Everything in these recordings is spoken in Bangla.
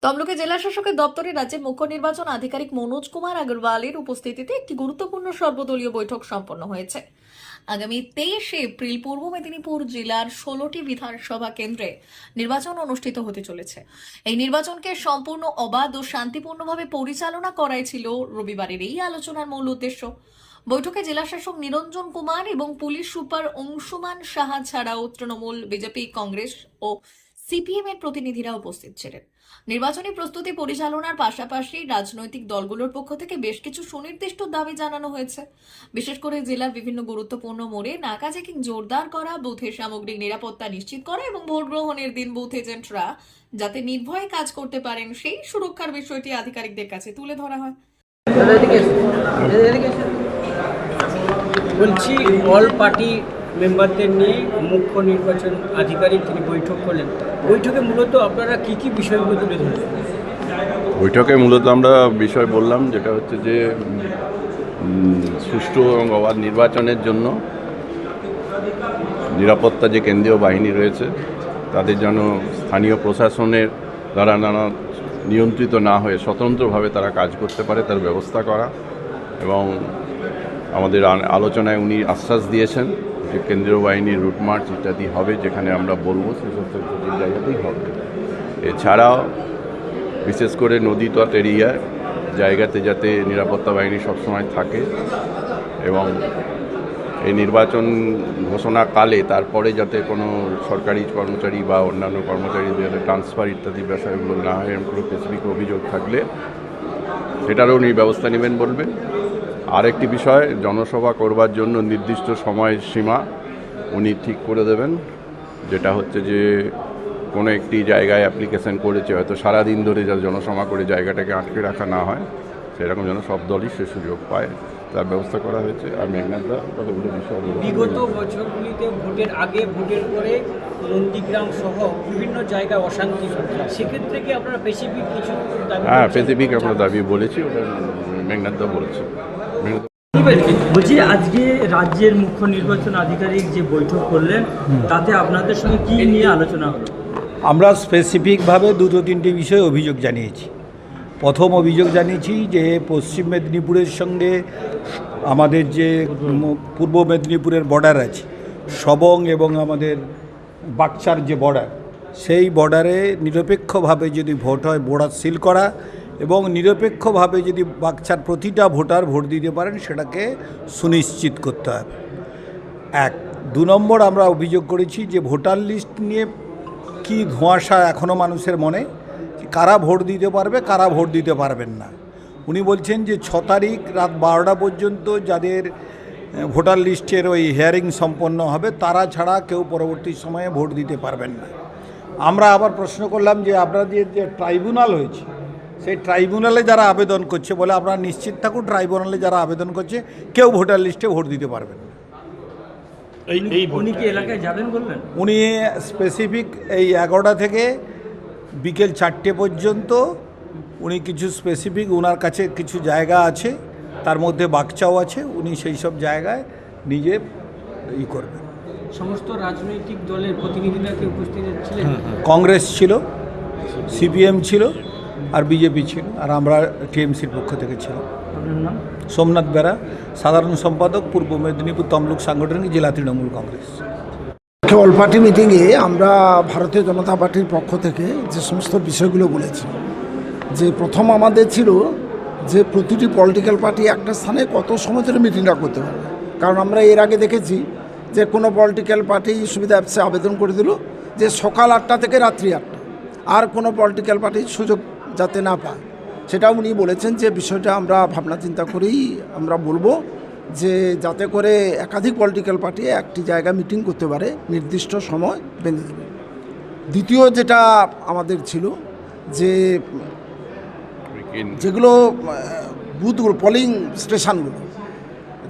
তমলুকে জেলা শাসকের দপ্তরে রাজ্যের মুখ্য নির্বাচন আধিকারিক মনোজ কুমার আগরওয়ালের উপস্থিতিতে একটি গুরুত্বপূর্ণ সর্বদলীয় বৈঠক সম্পন্ন হয়েছে। আগামী 23 এপ্রিল পূর্ব মেদিনীপুর জেলার 16টি বিধানসভা কেন্দ্রে নির্বাচন অনুষ্ঠিত হতে চলেছে। এই নির্বাচনকে সম্পূর্ণ অবাধ ও শান্তিপূর্ণভাবে পরিচালনা করাই ছিল রবিবারের এই আলোচনার মূল উদ্দেশ্য। বৈঠকে জেলাশাসক নিরঞ্জন কুমার এবং পুলিশ সুপার অংশুমান সাহা ছাড়াও তৃণমূল, বিজেপি, কংগ্রেস ও সিপিএম এর প্রতিনিধিরা উপস্থিত ছিলেন। নির্বাচনী প্রস্তুতি পরিচালনার পাশাপাশি রাজনৈতিক দলগুলোর পক্ষ থেকে বেশ কিছু সুনির্দিষ্ট দাবি জানানো হয়েছে। বিশেষ করে জেলার বিভিন্ন গুরুত্বপূর্ণ মোড়ে নাকা চেকিং জোরদার করা, বুথের সামগ্রিক নিরাপত্তা নিশ্চিত করা এবং ভোট গ্রহণের দিন বুথ এজেন্টরা যাতে নির্ভয়ে কাজ করতে পারেন সেই সুরক্ষার বিষয়টি আধিকারিকদের কাছে তুলে ধরা হয়। বলছি, অল পার্টি মেম্বারদের নিয়ে মুখ্য নির্বাচন আধিকারিক তিনি বৈঠক করলেন। বৈঠকে মূলত আপনারা কি কি বিষয়গুলো তুলে ধরলেন? বৈঠকে মূলত আমরা বিষয় বললাম, যেটা হচ্ছে যে সুষ্ঠু এবং অবাধ নির্বাচনের জন্য নিরাপত্তা যে কেন্দ্রীয় বাহিনী রয়েছে তাদের যেন স্থানীয় প্রশাসনের দ্বারা নানা নিয়ন্ত্রিত না হয়ে স্বতন্ত্রভাবে তারা কাজ করতে পারে তার ব্যবস্থা করা। এবং আমাদের আলোচনায় উনি আশ্বাস দিয়েছেন যে কেন্দ্রীয় বাহিনীর রুট মার্চ ইত্যাদি হবে, যেখানে আমরা বলবো সেসব জায়গাতেই হবে। এছাড়াও বিশেষ করে নদী তট এরিয়ার জায়গাতে যাতে নিরাপত্তা বাহিনী সবসময় থাকে এবং এই নির্বাচন ঘোষণাকালে তারপরে যাতে কোনো সরকারি কর্মচারী বা অন্যান্য কর্মচারীদের ট্রান্সফার ইত্যাদি বিষয়গুলো না হয়, এরকম কোনো স্পেসিফিক অভিযোগ থাকলে সেটারও উনি ব্যবস্থা নেবেন বলবেন। আরেকটি বিষয়, জনসভা করবার জন্য নির্দিষ্ট সময় সীমা উনি ঠিক করে দেবেন, যেটা হচ্ছে যে কোনো একটি জায়গায় অ্যাপ্লিকেশন করেছে হয়তো সারাদিন ধরে যা জনসভা করে জায়গাটাকে আটকে রাখা না হয়, সেরকম যেন সব দলই সে সুযোগ পায় তার ব্যবস্থা করা হয়েছে। আর মেঘনাথদা কতগুলো বিষয় বিগত বছরগুলিতে ভোটের আগে ভোটের পরে নন্দীগ্রাম সহ বিভিন্ন জায়গায় অশান্তি চলছে, সেক্ষেত্রে কি আপনারা স্পেসিফিক কিছু দাবি? হ্যাঁ, স্পেসিফিক আমরা দাবি বলেছি, ওটা মেঘনাথদা বলেছে। বলছি, আজকে রাজ্যের মুখ্য নির্বাচন আধিকারিক যে বৈঠক করলেন তাতে আপনাদের সঙ্গে কি নিয়ে আলোচনা হলো? আমরা স্পেসিফিকভাবে দুটো তিনটি বিষয়ে অভিযোগ জানিয়েছি। প্রথম অভিযোগ জানিয়েছি যে পশ্চিম মেদিনীপুরের সঙ্গে আমাদের যে পূর্ব মেদিনীপুরের বর্ডার আছে, সবং এবং আমাদের বাকচার যে বর্ডার, সেই বর্ডারে নিরপেক্ষভাবে যদি ভোট হয় বর্ডার সিল করা এবং নিরপেক্ষভাবে যদি বাকচার প্রতিটা ভোটার ভোট দিতে পারেন সেটাকে সুনিশ্চিত করতে হবে। এক। 2 নম্বর, আমরা অভিযোগ করেছি যে ভোটার লিস্ট নিয়ে কি ধোঁয়াশা এখনও মানুষের মনে, কারা ভোট দিতে পারবে কারা ভোট দিতে পারবেন না। উনি বলছেন যে 6 তারিখ রাত 12টা পর্যন্ত যাদের ভোটার লিস্টের ওই হিয়ারিং সম্পন্ন হবে তারা ছাড়া কেউ পরবর্তী সময়ে ভোট দিতে পারবেন না। আমরা আবার প্রশ্ন করলাম যে আপনাদের যে ট্রাইব্যুনাল হয়েছে সেই ট্রাইব্যুনালে যারা আবেদন করছে, বলে আপনারা নিশ্চিত থাকুন ট্রাইব্যুনালে যারা আবেদন করছে কেউ ভোটার লিস্টে ভোট দিতে পারবেন না। উনি কি এলাকায় যাবেন বললেন? উনি স্পেসিফিক এই 11টা থেকে বিকেল 4টে পর্যন্ত উনি কিছু স্পেসিফিক ওনার কাছে কিছু জায়গা আছে, তার মধ্যে বাকচাও আছে, উনি সেই সব জায়গায় নিজে করবেন। সমস্ত রাজনৈতিক দলের প্রতিনিধিরা কি উপস্থিত ছিলেন? কংগ্রেস ছিল, সিপিএম ছিল, আর বিজেপি ছিল, আর আমরা টিএমসির পক্ষ থেকে ছিল। আপনার নাম? সোমনাথ বেরা, সাধারণ সম্পাদক, পূর্ব মেদিনীপুর তমলুক সাংগঠনিক জেলা তৃণমূল কংগ্রেস। অল পার্টি মিটিংয়ে আমরা ভারতীয় জনতা পার্টির পক্ষ থেকে যে সমস্ত বিষয়গুলো বলেছি, যে প্রথম আমাদের ছিল যে প্রতিটি পলিটিক্যাল পার্টি একটা স্থানে কত সময় ধরে মিটিংটা করতে পারবে। কারণ আমরা এর আগে দেখেছি যে কোনো পলিটিক্যাল পার্টি সুবিধা অ্যাপসে আবেদন করে দিল যে সকাল 8টা থেকে রাত্রি 8টা, আর কোনো পলিটিক্যাল পার্টির সুযোগ যাতে না পায়, সেটা উনি বলেছেন যে বিষয়টা আমরা ভাবনা চিন্তা করেই আমরা বলবো যে যাতে করে একাধিক পলিটিক্যাল পার্টি একটি জায়গায় মিটিং করতে পারে, নির্দিষ্ট সময় বেঁধে দেবে। দ্বিতীয় যেটা আমাদের ছিল যে যেগুলো বুথগুলো পোলিং স্টেশনগুলো,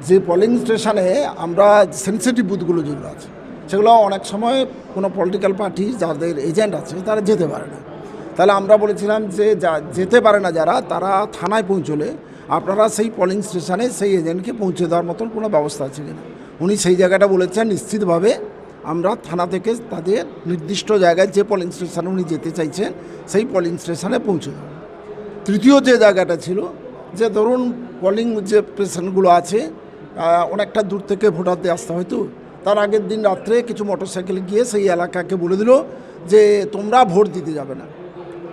যে পোলিং স্টেশনে আমরা সেন্সিটিভ বুথগুলো যেগুলো আছে সেগুলো অনেক সময় কোনো পলিটিক্যাল পার্টি যাদের এজেন্ট আছে তারা যেতে পারে না। তাহলে আমরা বলেছিলাম যে যেতে পারে না যারা, তারা থানায় পৌঁছলে আপনারা সেই পোলিং স্টেশনে সেই এজেন্টকে পৌঁছে দেওয়ার মতন কোনো ব্যবস্থা আছে কিনা। উনি সেই জায়গাটা বলেছেন নিশ্চিতভাবে আমরা থানা থেকে তাদের নির্দিষ্ট জায়গায় যে পোলিং স্টেশনে উনি যেতে চাইছেন সেই পোলিং স্টেশনে পৌঁছে দেব। তৃতীয় যে জায়গাটা ছিল, যে ধরুন পোলিং যে স্টেশনগুলো আছে অনেকটা দূর থেকে ভোটারদের আসতে হয়তো, তার আগের দিন রাত্রে কিছু মোটরসাইকেল গিয়ে সেই এলাকাকে বলে দিল যে তোমরা ভোট দিতে যাবে না।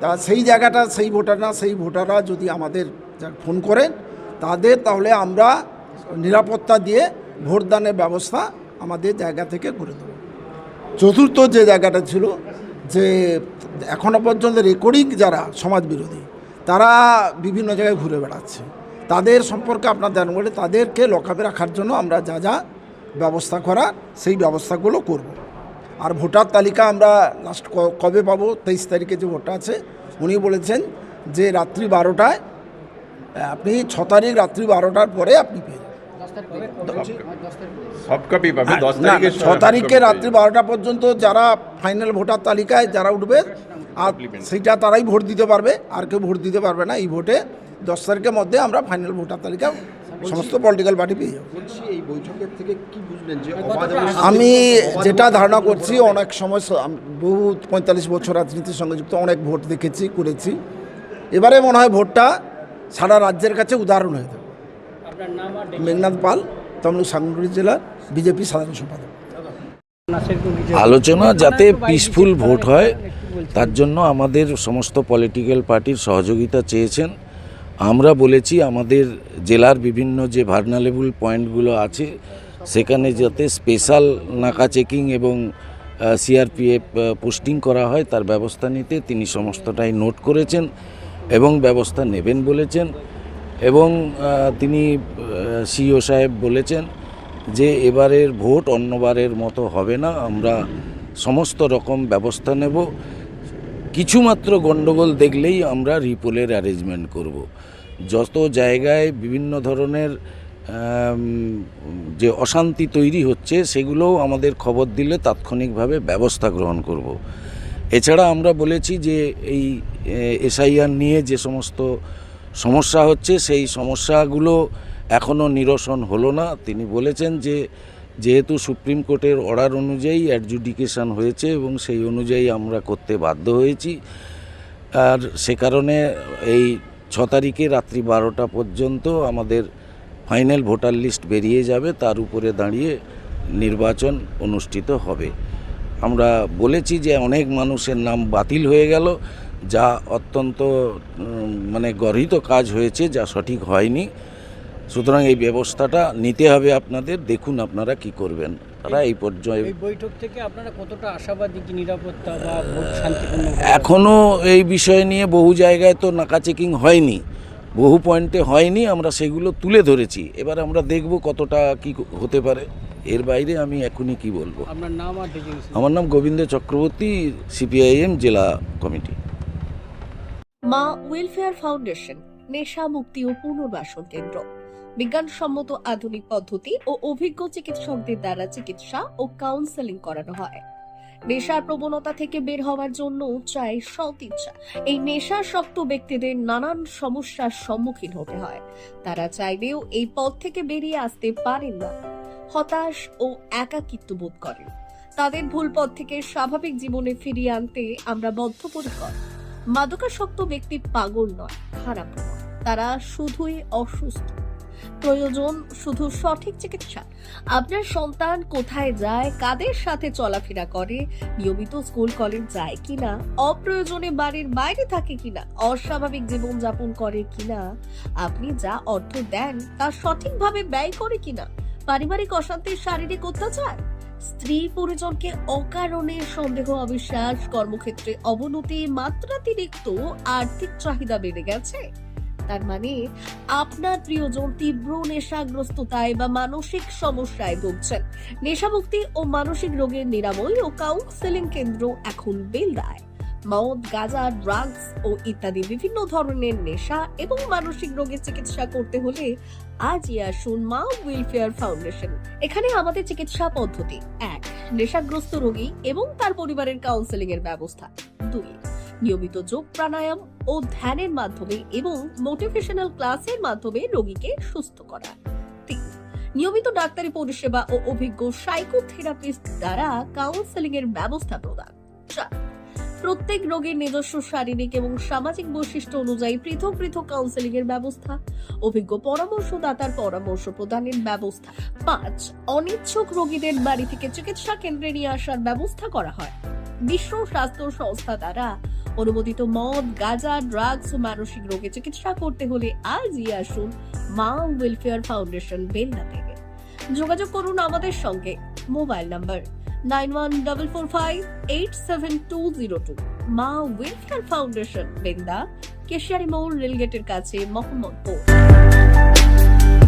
তা সেই জায়গাটা সেই ভোটাররা যদি আমাদের ফোন করেন তাহলে আমরা নিরাপত্তা দিয়ে ভোটদানের ব্যবস্থা আমাদের জায়গা থেকে করে দেব। চতুর্থ যে জায়গাটা ছিল, যে এখনও পর্যন্ত রেকর্ডিং যারা সমাজবিরোধী তারা বিভিন্ন জায়গায় ঘুরে বেড়াচ্ছে, তাদের সম্পর্কে আপনার জানেন বলে তাদেরকে লকআপে রাখার জন্য আমরা যা যা ব্যবস্থা করার সেই ব্যবস্থাগুলো করব। আর ভোটার তালিকা আমরা লাস্ট কবে পাবো? 23 তারিখে যে ভোটটা আছে, উনি বলেছেন যে রাত্রি 12টায়, আপনি 6 তারিখ রাত্রি 12টার পরে আপনি পেয়ে সফট কপি পাবে 10 না, তারিখে 6 তারিখে রাত্রি 12টা পর্যন্ত যারা ফাইনাল ভোটার তালিকায় যারা উঠবে আর সেইটা তারাই ভোট দিতে পারবে, আর কেউ ভোট দিতে পারবে না। এই ভোটে 10 তারিখের মধ্যে আমরা ফাইনাল ভোটার তালিকা সমস্ত পলিটিক্যাল পার্টি পেয়ে যাব। এই বৈঠকের থেকে কি বুঝলেন যে আমি যেটা ধারণা করছি, অনেক সময় বহু 45 বছর রাজনীতির সঙ্গে যুক্ত, অনেক ভোট দেখেছি করেছি, এবারে মনে হয় ভোটটা সারা রাজ্যের কাছে উদাহরণ হয়ে যাবে। আপনার নাম আর মেঘনাথ পাল, তমলুক সাংগঠনিক জেলার বিজেপি সাধারণ সম্পাদক। আলোচনা যাতে পিসফুল ভোট হয় তার জন্য আমাদের সমস্ত পলিটিক্যাল পার্টির সহযোগিতা চেয়েছেন। আমরা বলেছি আমাদের জেলার বিভিন্ন যে ভার্নারেবল পয়েন্টগুলো আছে সেখানে যাতে স্পেশাল নাকা চেকিং এবং সিআরপিএফ পোস্টিং করা হয় তার ব্যবস্থা নিতে তিনি সমস্তটাই নোট করেছেন এবং ব্যবস্থা নেবেন বলেছেন। এবং তিনি সিইও সাহেব বলেছেন যে এবারের ভোট অন্যবারের মতো হবে না, আমরা সমস্ত রকম ব্যবস্থা নেব, কিছুমাত্র গণ্ডগোল দেখলেই আমরা রিপোলের অ্যারেঞ্জমেন্ট করব। যত জায়গায় বিভিন্ন ধরনের যে অশান্তি তৈরি হচ্ছে সেগুলোও আমাদের খবর দিলে তাৎক্ষণিকভাবে ব্যবস্থা গ্রহণ করব। এছাড়া আমরা বলেছি যে এই এসআইআর নিয়ে যে সমস্ত সমস্যা হচ্ছে সেই সমস্যাগুলো এখনও নিরসন হলো না। তিনি বলেছেন যে যেহেতু সুপ্রিম কোর্টের অর্ডার অনুযায়ী অ্যাডজুডিকেশন হয়েছে এবং সেই অনুযায়ী আমরা করতে বাধ্য হয়েছি, আর সে কারণে এই 6 তারিখে রাত্রি 12টা পর্যন্ত আমাদের ফাইনাল ভোটার লিস্ট বেরিয়ে যাবে, তার উপরে দাঁড়িয়ে নির্বাচন অনুষ্ঠিত হবে। আমরা বলেছি যে অনেক মানুষের নাম বাতিল হয়ে গেল, যা অত্যন্ত গর্হিত কাজ হয়েছে, যা সঠিক হয়নি। সুতরাং এই ব্যবস্থাটা নিতে হবে আপনাদের, দেখুন আপনারা কি করবেন। তারা এই পর্যায়ে এই বৈঠক থেকে আপনারা কতটা আশাবাদী যে নিরাপত্তা বা ভোট শান্তিপূর্ণ? এখনও এই বিষয় নিয়ে বহু জায়গায় তো নাকা চেকিং হয়নি, বহু পয়েন্টে হয়নি, আমরা সেগুলো তুলে ধরেছি। এবার আমরা দেখব কতটা কি হতে পারে, এর বাইরে আমি এখনই কি বলবো। আপনার নাম আর ডেজিগনেশন? আমার নাম গোবিন্দ চক্রবর্তী, সিপিআইএম জেলা কমিটি। মা ওয়েলফেয়ার ফাউন্ডেশন নেশা মুক্তি ও পুনর্বাসন কেন্দ্র বিজ্ঞানসম্মত আধুনিক পদ্ধতি ও অভিজ্ঞ চিকিৎসকদের দ্বারা চিকিৎসা ও কাউন্সেলিং করানো হয়। নেশার প্রবণতা থেকে বের হওয়ার জন্য চাই সৎ ইচ্ছা। এই নেশাসক্ত ব্যক্তিদের নানান সমস্যার সম্মুখীন হতে হয়, তারা চাইলেও এই পথ থেকে বেরিয়ে আসতে পারেন না, হতাশ ও একাকিত্ব বোধ করেন। তাদের ভুল পথ থেকে স্বাভাবিক জীবনে ফিরিয়ে আনতে আমরা বদ্ধপরিকর। মাদকাসক্ত ব্যক্তি পাগল নয়, খারাপ নয়, তারা শুধুই অসুস্থ। প্রয়োজন শুধু সঠিক চিকিৎসা। আপনার সন্তান কোথায় যায়, কাদের সাথে চলাফেরা করে, নিয়মিত স্কুল কলেজ যায় কিনা, অপ্রয়োজনে বাড়ির বাইরে থাকে কিনা, অস্বাভাবিক জীবন যাপন করে কিনা, আপনি যা অর্থ দেন তা সঠিকভাবে ব্যয় করে কিনা, পারিবারিক অশান্তি, শারীরিক অত্যাচার, স্ত্রী পরিজনকে অকারণে সন্দেহ, অবিশ্বাস, কর্মক্ষেত্রে অবনতি, মাত্রাতিরিক্ত আর্থিক চাহিদা বেড়ে গেছে, তার মানে আপনার প্রিয়জন তীব্র নেশাগ্রস্ততায় বা মানসিক সমস্যায় ভুগছেন। নেশামুক্তি ও মানসিক রোগের নিরাময় ও কাউন্সেলিং কেন্দ্র এখন বেলদায়। মদ, গাঁজা, ড্রাগস ও ইত্যাদি বিভিন্ন ধরনের নেশা এবং মানসিক রোগের চিকিৎসা করতে হলে আজই আসুন মা ওয়েলফেয়ার ফাউন্ডেশন। এখানে আমাদের চিকিৎসা পদ্ধতি: 1. নেশাগ্রস্ত রোগী এবং তার পরিবারের কাউন্সেলিং এর ব্যবস্থা। 2. নিয়মিত যোগ, প্রাণায়াম ও ধ্যানের মাধ্যমে এবং মোটিভেশনাল ক্লাসের মাধ্যমে রোগীকে সুস্থ করা। 3. নিয়মিত ডাক্তারি পরিষেবা ও অভিজ্ঞ সাইকোথেরাপিস্ট দ্বারা কাউন্সেলিং এর ব্যবস্থা প্রদান। 4, প্রত্যেক রোগীর নিজস্ব শারীরিক এবং সামাজিক বৈশিষ্ট্য অনুযায়ী পৃথক পৃথক কাউন্সেলিং এর ব্যবস্থা, অভিজ্ঞ পরামর্শদাতার পরামর্শ প্রদানের ব্যবস্থা। 5, অনিচ্ছুক রোগীদের বাড়ি থেকে চিকিৎসা কেন্দ্রে নিয়ে আসার ব্যবস্থা করা হয়। বিশ্ব স্বাস্থ্য সংস্থা দ্বারা অনুমোদিত মদ, গাঁজা, ড্রাগস ও মানসিক রোগে চিকিৎসা করতে হলে আজই আসুন মা ওয়েলফেয়ার ফাউন্ডেশন বেলদা থেকে। যোগাযোগ করুন আমাদের সঙ্গে। Mobile number 9144587202। মা ওয়েলফেয়ার ফাউন্ডেশন বেলদা, কেশিয়ারি মোড়, রেলগেটের কাছে, মোহাম্মদপুর।